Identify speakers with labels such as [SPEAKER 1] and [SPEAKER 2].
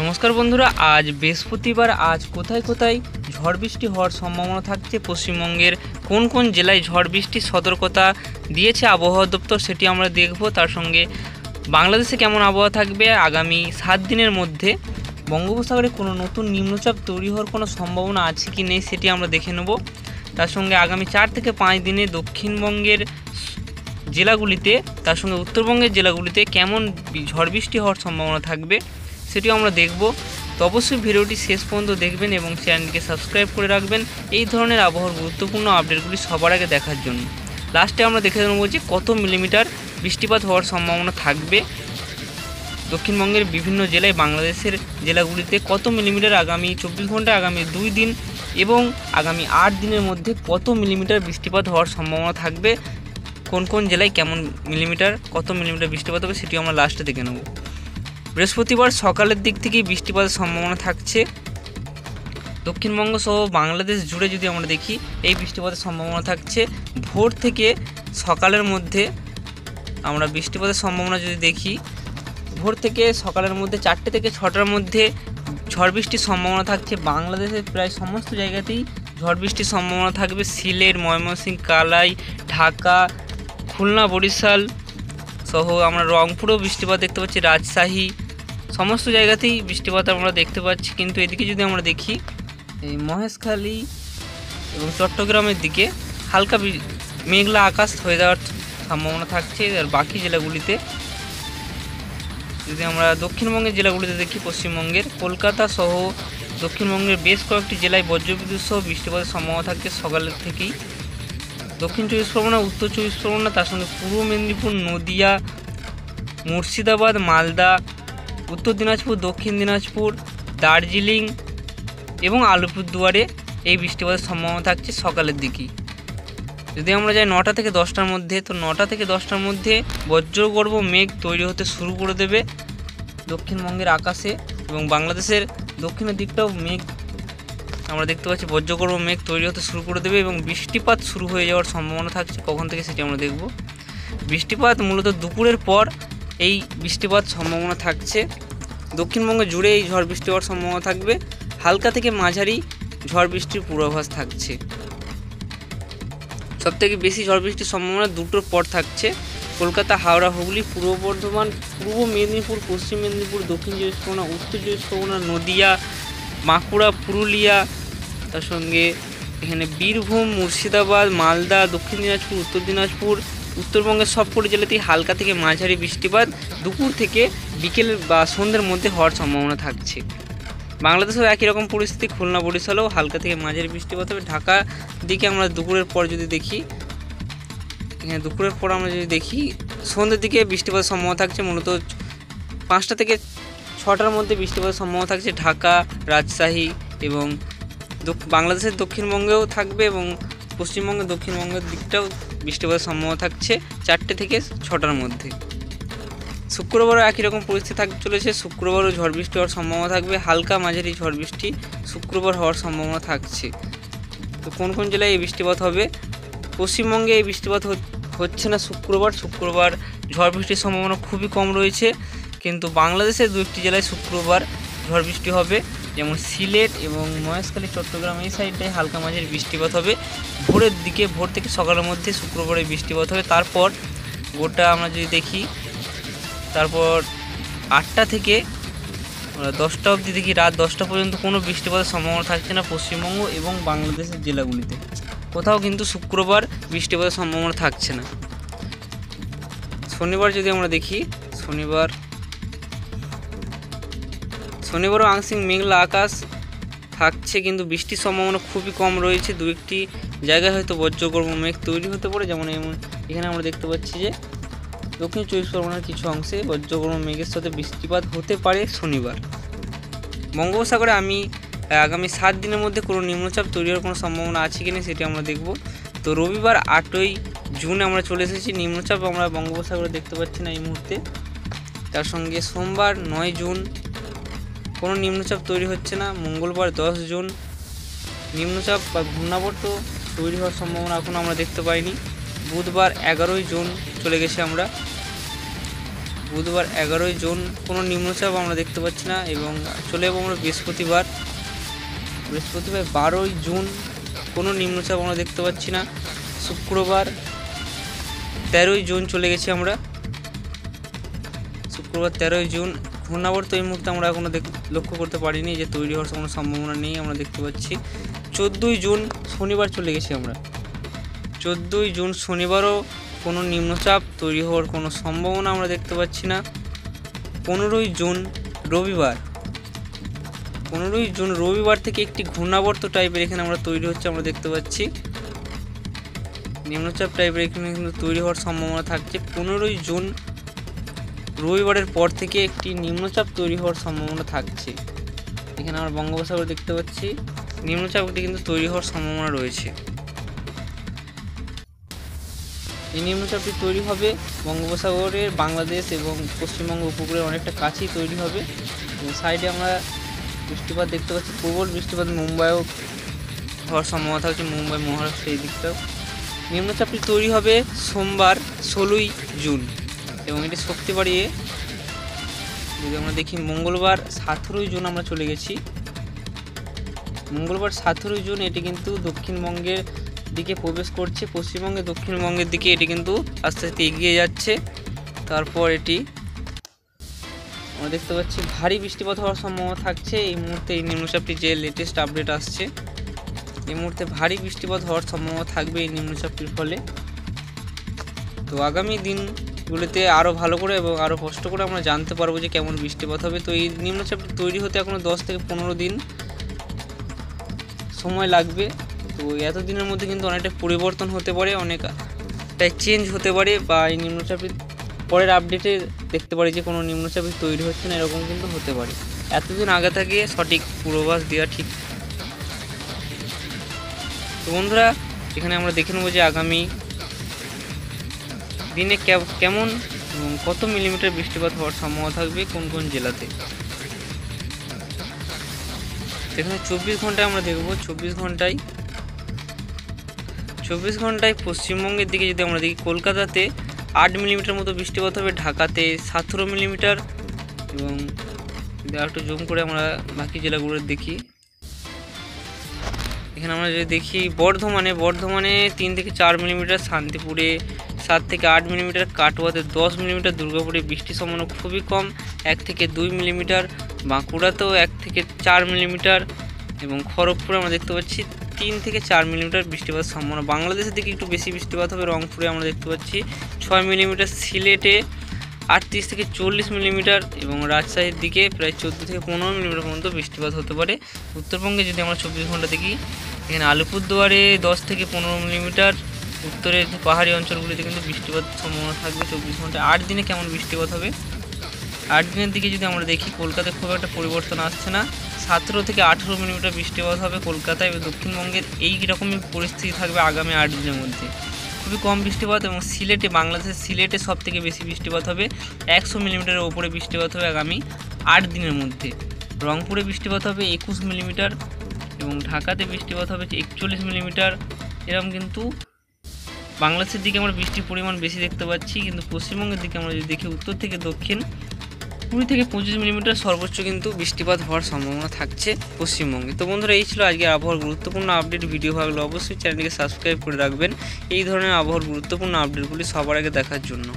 [SPEAKER 1] নমস্কার বন্ধুরা, আজ বৃহস্পতিবার। আজ কোথায় কোথায় ঝড় বৃষ্টি হওয়ার সম্ভাবনা থাকছে, পশ্চিমবঙ্গের কোন কোন জেলায় ঝড় বৃষ্টির সতর্কতা দিয়েছে আবহাওয়া দপ্তর, সেটি আমরা দেখব। তার সঙ্গে বাংলাদেশে কেমন আবহাওয়া থাকবে আগামী 7 দিনের মধ্যে, বঙ্গোপসাগরে কোনো নতুন নিম্নচাপ তৈরি হওয়ার কোনো সম্ভাবনা আছে কি নেই সেটি আমরা দেখে নেব। তার সঙ্গে আগামী 4 থেকে 5 দিনে দক্ষিণবঙ্গের জেলাগুলিতে, তার সঙ্গে উত্তরবঙ্গের জেলাগুলিতে কেমন ঝড় বৃষ্টি হওয়ার সম্ভাবনা থাকবে সেটিও আমরা দেখব। তো অবশ্যই ভিডিওটি শেষ পর্যন্ত দেখবেন এবং চ্যানেলকে সাবস্ক্রাইব করে রাখবেন এই ধরনের আবহাওয়ার গুরুত্বপূর্ণ আপডেটগুলি সবার আগে দেখার জন্য। লাস্টে আমরা দেখে নেব যে কত মিলিমিটার বৃষ্টিপাত হওয়ার সম্ভাবনা থাকবে দক্ষিণবঙ্গের বিভিন্ন জেলায়, বাংলাদেশের জেলাগুলিতে কত মিলিমিটার আগামী 24 ঘন্টায়, আগামী 2 দিন এবং আগামী 8 দিনের মধ্যে কত মিলিমিটার বৃষ্টিপাত হওয়ার সম্ভাবনা থাকবে, কোন কোন জেলায় কেমন মিলিমিটার, কত মিলিমিটার বৃষ্টিপাত হবে সেটিও আমরা লাস্টে দেখে নেব। বৃহস্পতিবার সকালের দিক থেকেই বৃষ্টিপাতের সম্ভাবনা থাকছে দক্ষিণবঙ্গ সহ বাংলাদেশ জুড়ে। যদি আমরা দেখি, এই বৃষ্টিপাতের সম্ভাবনা থাকছে ভোর থেকে সকালের মধ্যে। আমরা বৃষ্টিপাতের সম্ভাবনা যদি দেখি, ভোর থেকে সকালের মধ্যে 4টে থেকে 6টার মধ্যে ঝড় বৃষ্টির সম্ভাবনা থাকছে বাংলাদেশের প্রায় সমস্ত জায়গাতেই। ঝড় বৃষ্টির সম্ভাবনা থাকবে সিলেট, ময়মনসিংহ, কালাই, ঢাকা, খুলনা, বরিশাল সহ আমরা রংপুরেও বৃষ্টিপাত দেখতে পাচ্ছি, রাজশাহী, সমস্ত জায়গাতেই বৃষ্টিপাত আমরা দেখতে পাচ্ছি। কিন্তু এদিকে যদি আমরা দেখি, এই মহেশখালী এবং চট্টগ্রামের দিকে হালকা মেঘলা আকাশ হয়ে যাওয়ার সম্ভাবনা থাকছে। আর বাকি জেলাগুলিতে, যদি আমরা দক্ষিণবঙ্গের জেলাগুলিতে দেখি, পশ্চিমবঙ্গের কলকাতা সহ দক্ষিণবঙ্গের বেশ কয়েকটি জেলায় বজ্রবিদ্যুৎ সহ বৃষ্টিপাতের সম্ভাবনা থাকছে সকালের থেকেই। দক্ষিণ 24 পরগনা, উত্তর 24 পরগনা, তার সঙ্গে পূর্ব মেদিনীপুর, নদিয়া, মুর্শিদাবাদ, মালদা, উত্তর দিনাজপুর, দক্ষিণ দিনাজপুর, দার্জিলিং এবং আলিপুরদুয়ারে এই বৃষ্টিপাতের সম্ভাবনা থাকছে সকালের দিকেই। যদি আমরা যাই 9টা থেকে 10টার মধ্যে, তো 9টা থেকে 10টার মধ্যে বজ্রগর্ভ মেঘ তৈরি হতে শুরু করে দেবে দক্ষিণবঙ্গের আকাশে, এবং বাংলাদেশের দক্ষিণের দিকটাও মেঘ আমরা দেখতে পাচ্ছি, বজ্রগর্ভ মেঘ তৈরি হতে শুরু করে দেবে এবং বৃষ্টিপাত শুরু হয়ে যাওয়ার সম্ভাবনা থাকছে। কখন থেকে সেটি আমরা দেখব। বৃষ্টিপাত মূলত দুপুরের পর এই বৃষ্টিপাত সম্ভাবনা থাকছে দক্ষিণবঙ্গ জুড়ে। এই ঝড় বৃষ্টি হওয়ার সম্ভাবনা থাকবে, হালকা থেকে মাঝারি ঝড় বৃষ্টির পূর্বাভাস থাকছে। সবথেকে বেশি ঝড় বৃষ্টির সম্ভাবনা 2টোর পর থাকছে কলকাতা, হাওড়া, হুগলি, পূর্ব বর্ধমান, পূর্ব মেদিনীপুর, পশ্চিম মেদিনীপুর, দক্ষিণ 24 পরগনা, উত্তর 24 পরগনা, নদিয়া, বাঁকুড়া, পুরুলিয়া, তার সঙ্গে এখানে বীরভূম, মুর্শিদাবাদ, মালদা, দক্ষিণ দিনাজপুর, উত্তর দিনাজপুর, উত্তরবঙ্গের সবকটি জেলাতেই হালকা থেকে মাঝারি বৃষ্টিপাত দুপুর থেকে বিকেল বা সন্ধ্যের মধ্যে হওয়ার সম্ভাবনা থাকছে। বাংলাদেশেও একই রকম পরিস্থিতি, খুলনা, বরিশালেও হালকা থেকে মাঝারি বৃষ্টিপাত হবে। ঢাকা দিকে আমরা দুপুরের পর যদি দেখি, এখানে দুপুরের পর আমরা যদি দেখি, সন্ধ্যের দিকে বৃষ্টিপাতের সম্ভাবনা থাকছে। মূলত 5টা থেকে 6টার মধ্যে বৃষ্টিপাতের সম্ভাবনা থাকছে ঢাকা, রাজশাহী এবং বাংলাদেশের দক্ষিণবঙ্গেও থাকবে এবং পশ্চিমবঙ্গের দক্ষিণবঙ্গের দিকটাও বৃষ্টিপাতের সম্ভাবনা থাকছে 4টে থেকে 6টার মধ্যে। শুক্রবারও একই রকম পরিস্থিতি থাকতে চলেছে। শুক্রবারও ঝড় বৃষ্টি হওয়ার সম্ভাবনা থাকবে, হালকা মাঝারি ঝড় বৃষ্টি শুক্রবার হওয়ার সম্ভাবনা থাকছে। তো কোন কোন জেলায় এই বৃষ্টিপাত হবে? পশ্চিমবঙ্গে এই বৃষ্টিপাত হচ্ছে না শুক্রবার ঝড় বৃষ্টির সম্ভাবনা খুবই কম রয়েছে, কিন্তু বাংলাদেশের 2-1টি জেলায় শুক্রবার ঝড় বৃষ্টি হবে, যেমন সিলেট এবং মহেশখালী, চট্টগ্রাম, এই সাইডটায় হালকা মাঝারি বৃষ্টিপাত হবে ভোরের দিকে। ভোর থেকে সকালের মধ্যে শুক্রবারে বৃষ্টিপাত হবে। তারপর গোটা আমরা যদি দেখি, তারপর 8টা থেকে 10টা অবধি দেখি, রাত 10টা পর্যন্ত কোনো বৃষ্টিপাতের সম্ভাবনা থাকছে না পশ্চিমবঙ্গ এবং বাংলাদেশের জেলাগুলিতে। কোথাও কিন্তু শুক্রবার বৃষ্টিপাতের সম্ভাবনা থাকছে না। শনিবার যদি আমরা দেখি, শনিবারও আংশিক মেঘলা আকাশ থাকছে, কিন্তু বৃষ্টির সম্ভাবনা খুবই কম রয়েছে। 2-1টি জায়গায় হয়তো বজ্রগর্ভ মেঘ তৈরি হতে পারে, যেমন এখানে আমরা দেখতে পাচ্ছি যে দক্ষিণ 24 পরগনার কিছু অংশে বজ্রগর্ভ মেঘের সাথে বৃষ্টিপাত হতে পারে শনিবার। বঙ্গোপসাগরে আগামী 7 দিনের মধ্যে কোনো নিম্নচাপ তৈরি হওয়ার কোনো সম্ভাবনা আছে কি না সেটি আমরা দেখব। তো রবিবার 8ই জুন আমরা চলে এসেছি, নিম্নচাপ আমরা বঙ্গোপসাগরে দেখতে পাচ্ছি না এই মুহূর্তে। তার সঙ্গে সোমবার 9 জুন কোনো নিম্নচাপ তৈরি হচ্ছে না। মঙ্গলবার 10 জুন নিম্নচাপ বা ঘূর্ণাবর্ত তৈরি হওয়ার সম্ভাবনা এখন আমরা দেখতে পাইনি। বুধবার 11ই জুন চলে গেছি আমরা। বুধবার 11ই জুন কোনো নিম্নচাপ আমরা দেখতে পাচ্ছি না। এবং চলে যাবো আমরা বৃহস্পতিবার 12ই জুন কোনো নিম্নচাপ আমরা দেখতে পাচ্ছি না। শুক্রবার 13ই জুন চলে গেছি আমরা, শুক্রবার 13ই জুন ঘূর্ণাবর্ত এই মুহূর্তে আমরা এখনও লক্ষ্য করতে পারিনি, যে তৈরি হওয়ার কোনো সম্ভাবনা নেই আমরা দেখতে পাচ্ছি। 14ই জুন শনিবার চলে গেছি আমরা, 14ই জুন শনিবারও কোনো নিম্নচাপ তৈরি হওয়ার কোনো সম্ভাবনা আমরা দেখতে পাচ্ছি না। 15ই জুন রবিবার, 15ই জুন রবিবার থেকে একটি ঘূর্ণাবর্ত টাইপের এখানে আমরা তৈরি হচ্ছে আমরা দেখতে পাচ্ছি, নিম্নচাপ টাইপের এখানে কিন্তু তৈরি হওয়ার সম্ভাবনা থাকছে। 15ই জুন রবিবারের পর থেকে একটি নিম্নচাপ তৈরি হওয়ার সম্ভাবনা থাকছে। এখানে আমরা বঙ্গোপসাগর দেখতে পাচ্ছি, নিম্নচাপটি কিন্তু তৈরি হওয়ার সম্ভাবনা রয়েছে। এই নিম্নচাপটি তৈরি হবে বঙ্গোপসাগরের বাংলাদেশ এবং পশ্চিমবঙ্গ উপকূলের অনেকটা কাছেই তৈরি হবে। সাইডে আমরা বৃষ্টিপাত দেখতে পাচ্ছি, প্রবল বৃষ্টিপাত মুম্বাইও হওয়ার সম্ভাবনা থাকছে, মুম্বাই মহারাষ্ট্র এই দিকটাও। নিম্নচাপটি তৈরি হবে সোমবার 16ই জুন এবং এটি শক্তি বাড়িয়ে যদি আমরা দেখি মঙ্গলবার 17ই জুন আমরা চলে গেছি, মঙ্গলবার 17ই জুন এটি কিন্তু দক্ষিণবঙ্গের দিকে প্রবেশ করছে, পশ্চিমবঙ্গে দক্ষিণবঙ্গের দিকে এটি কিন্তু আস্তে আস্তে এগিয়ে যাচ্ছে। তারপর এটি আমরা দেখতে পাচ্ছি ভারী বৃষ্টিপাত হওয়ার সম্ভাবনা থাকছে। এই মুহূর্তে এই নিম্নচাপটি যে লেটেস্ট আপডেট আসছে, এই মুহূর্তে ভারী বৃষ্টিপাত হওয়ার সম্ভাবনা থাকবে এই নিম্নচাপটির ফলে। তো আগামী দিনগুলিতে আরও ভালো করে এবং আরও কষ্ট করে আমরা জানতে পারবো যে কেমন বৃষ্টিপাত হবে। তো এই নিম্নচাপটি তৈরি হতে এখনও 10 থেকে 15 দিন সময় লাগবে। তো এতদিনের মধ্যে কিন্তু অনেকটা পরিবর্তন হতে পারে, অনেকটাই চেঞ্জ হতে পারে, বা এই নিম্নচাপের পরের আপডেটে দেখতে পারি যে কোনো নিম্নচাপই তৈরি হচ্ছে না, এরকম কিন্তু হতে পারে। এতদিন আগে থেকে সঠিক পূর্বাভাস দেওয়া ঠিক। তো বন্ধুরা, এখানে আমরা দেখে নেব যে আগামী দিনে কেমন এবং কত মিলিমিটার বৃষ্টিপাত হওয়ার সম্ভাবনা থাকবে কোন কোন জেলাতে। এখানে 24 ঘন্টায় আমরা দেখব, 24 ঘন্টায় পশ্চিমবঙ্গের দিকে যদি আমরা দেখি, কলকাতাতে 8 মিলিমিটার মতো বৃষ্টিপাত হবে, ঢাকাতে 17 মিলিমিটার, এবং যদি একটু জুম করে আমরা বাকি জেলাগুলো দেখি, এখানে আমরা যদি দেখি বর্ধমানে 3 থেকে 4 মিলিমিটার, শান্তিপুরে 7 থেকে 8 মিলিমিটার, কাটোয়াতে 10 মিলিমিটার, দুর্গাপুরে বৃষ্টির সম্ভাবনা খুবই কম 1 থেকে 2 মিলিমিটার, বাঁকুড়াতেও 1 থেকে 4 মিলিমিটার, এবং খড়গপুরে আমরা দেখতে পাচ্ছি 3 থেকে 4 মিলিমিটার বৃষ্টিপাতের সম্ভাবনা। বাংলাদেশের দিকে একটু বেশি বৃষ্টিপাত হবে, রংপুরে আমরা দেখতে পাচ্ছি 6 মিলিমিটার, সিলেটে 38 থেকে 40 মিলিমিটার, এবং রাজশাহীর দিকে প্রায় 14 থেকে 15 মিলিমিটার পর্যন্ত বৃষ্টিপাত হতে পারে। উত্তরবঙ্গে যদি আমরা 24 ঘন্টা দেখি, এখানে আলিপুরদুয়ারে 10 থেকে 15 মিলিমিটার, উত্তরের পাহাড়ি অঞ্চলগুলিতে কিন্তু বৃষ্টিপাত সম্ভাবনা থাকবে 24 ঘন্টায়। 8 দিনে কেমন বৃষ্টিপাত হবে, 8 দিনের দিকে যদি আমরা দেখি, কলকাতায় খুব একটা পরিবর্তন আসছে না, 17 থেকে 18 মিলিমিটার বৃষ্টিপাত হবে কলকাতায়, এবং দক্ষিণবঙ্গের এই রকমই পরিস্থিতি থাকবে আগামী 8 দিনের মধ্যে, খুবই কম বৃষ্টিপাত। এবং বাংলাদেশের সিলেটে সব থেকে বেশি বৃষ্টিপাত হবে, 100 মিলিমিটারের ওপরে বৃষ্টিপাত হবে আগামী 8 দিনের মধ্যে। রংপুরে বৃষ্টিপাত হবে 21 মিলিমিটার, এবং ঢাকাতে বৃষ্টিপাত হবে 41 মিলিমিটার। এরকম কিন্তু বাংলাদেশের দিকে আমরা বৃষ্টির পরিমাণ বেশি দেখতে পাচ্ছি, কিন্তু পশ্চিমবঙ্গের দিকে আমরা যদি দেখি, উত্তর থেকে দক্ষিণ 20 থেকে 25 মিলিমিটার সর্বোচ্চ কিন্তু বৃষ্টিপাত হওয়ার সম্ভাবনা থাকছে পশ্চিমবঙ্গে। তো বন্ধুরা, এই ছিল আজকের আবহাওয়ার গুরুত্বপূর্ণ আপডেট। ভিডিও ভালো লাগলে অবশ্যই চ্যানেলটিকে সাবস্ক্রাইব করে রাখবেন এই ধরনের আবহাওয়ার গুরুত্বপূর্ণ আপডেটগুলি সবার আগে দেখার জন্য।